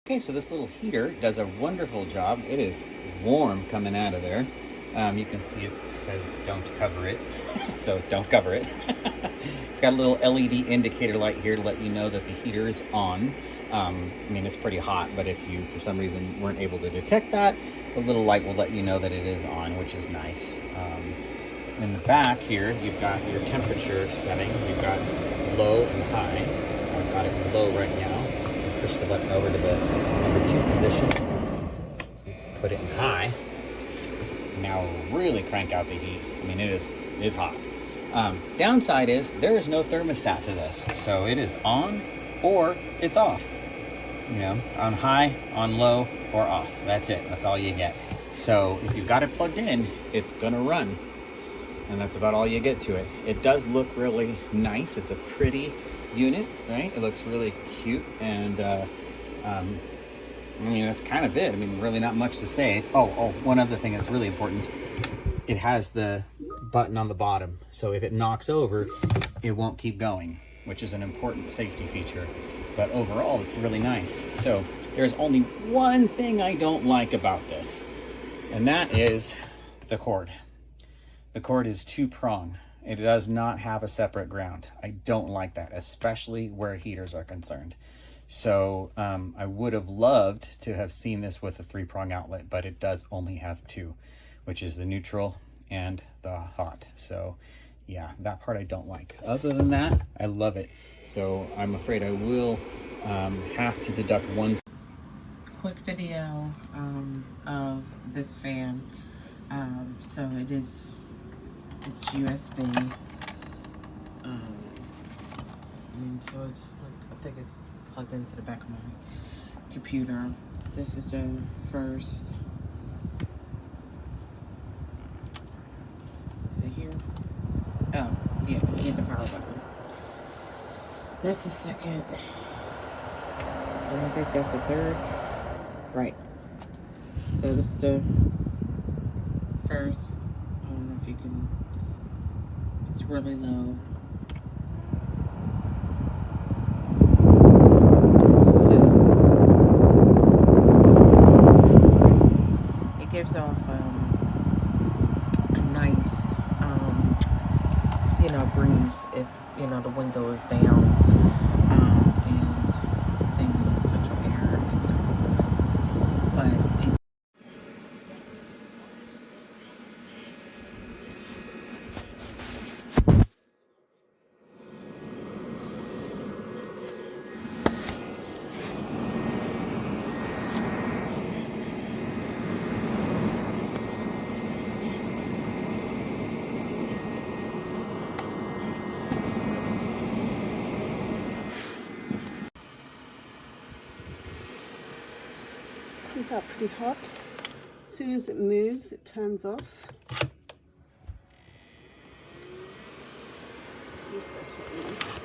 Okay, so this little heater does a wonderful job. It is warm coming out of there. You can see it says don't cover it, so don't cover it. It's got a little LED indicator light here to let you know that the heater is on. I mean, it's pretty hot, but if you, for some reason, weren't able to detect that, the little light will let you know that it is on, which is nice. In the back here, you've got your temperature setting. You've got low and high. I've got it in low right now. Push the button over to the number 2 position. Put it in high. Now really crank out the heat. I mean, it's hot. Downside is there is no thermostat to this, so it is on or it's off. You know, on high, on low, or off. That's it. That's all you get. So if you've got it plugged in, it's gonna run, and that's about all you get to it. It does look really nice. It's a pretty unit, right? It looks really cute, and I mean, that's kind of it. I mean, really not much to say. Oh, one other thing that's really important. It has the button on the bottom, so if it knocks over, it won't keep going, which is an important safety feature. But overall, it's really nice. So there's only one thing I don't like about this, and that is the cord. The cord is 2-prong. It does not have a separate ground. I don't like that, especially where heaters are concerned. So I would have loved to have seen this with a 3-prong outlet, but it does only have 2, which is the neutral and the hot. So yeah, that part I don't like. Other than that, I love it. So I'm afraid I will have to deduct one. Quick video of this fan. So it's USB. And so it's like, I think it's plugged into the back of my computer. This is the first. Is it here? Oh, yeah, you hit the power button. That's the second. And I think that's the third. Right. So this is the first. I don't know if you can. It's really low. It's 2. There's 3. It gives off a nice, breeze if the window is down and the central air is down. But it comes out pretty hot. As soon as it moves, it turns off. 2 settings.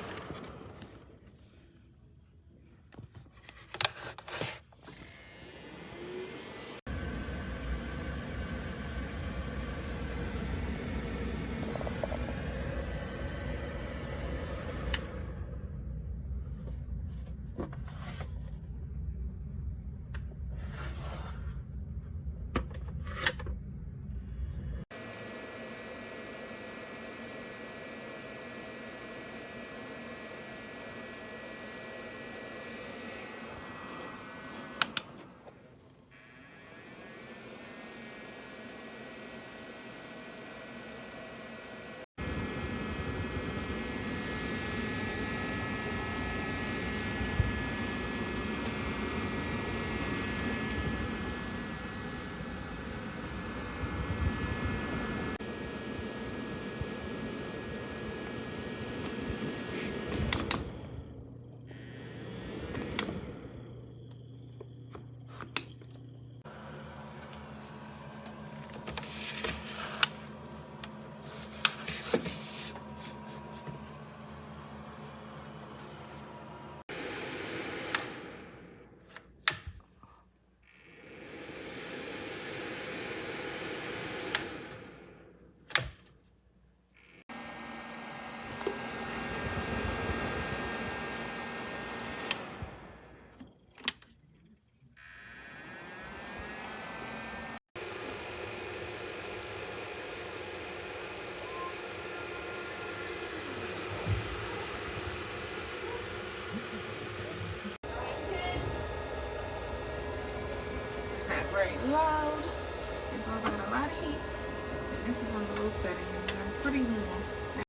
very loud. It blows out a lot of heat. And this is on a low setting and I'm pretty warm.